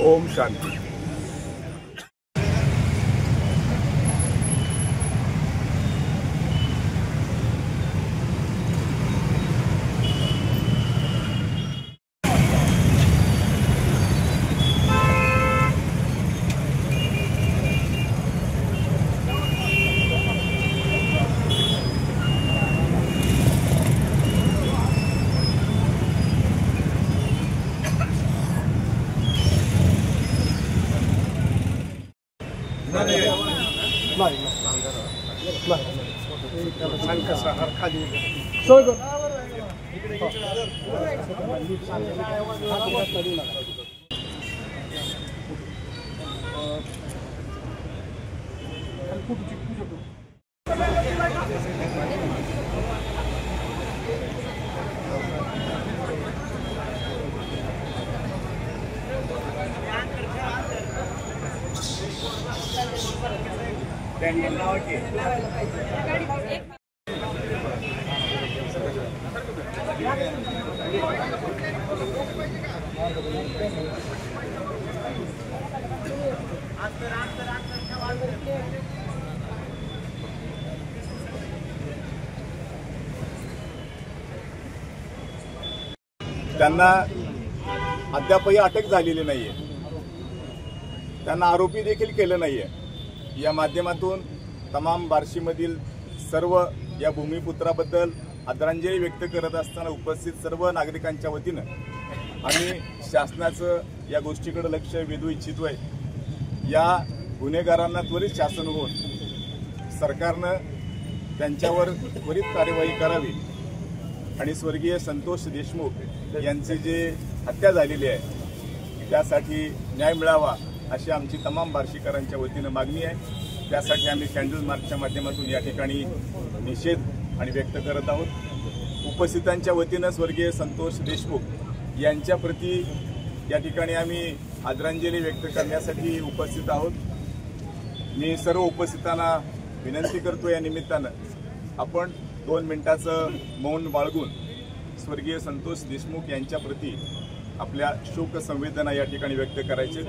ओम शांती। त्यांना अद्यापही अटक झालेली नाहीये, त्यांना आरोपी देखील केलं नाहीये। या माध्यमातून तमाम बार्शीमधील सर्व या भूमिपुत्राबद्दल आदरांजली व्यक्त करत असताना उपस्थित सर्व नागरिकांच्या वतीनं आम्ही शासनाचं या गोष्टीकडे लक्ष वेधू इच्छितोय। या गुन्हेगारांना त्वरित शासन होऊन सरकारनं त्यांच्यावर त्वरित कार्यवाही करावी आणि स्वर्गीय संतोष देशमुख यांची जे हत्या झालेली आहे त्यासाठी न्याय मिळावा अशी आमची तमाम बार्शीकरांच्या वतीनं मागणी आहे। त्यासाठी आम्ही कॅन्डल मार्चच्या माध्यमातून या ठिकाणी निषेध आणि व्यक्त करत आहोत। उपस्थितांच्या वतीनं स्वर्गीय संतोष देशमुख यांच्या प्रती या ठिकाणी आम्ही आदरांजली व्यक्त करण्यासाठी उपस्थित आहोत। मी सर्व उपस्थितांना विनंती करतो या निमित्तानं आपण 2 मिनिटाचं मौन बाळगून स्वर्गीय संतोष देशमुख यांच्या प्रती आपल्या शोक संवेदना या ठिकाणी व्यक्त करायचे।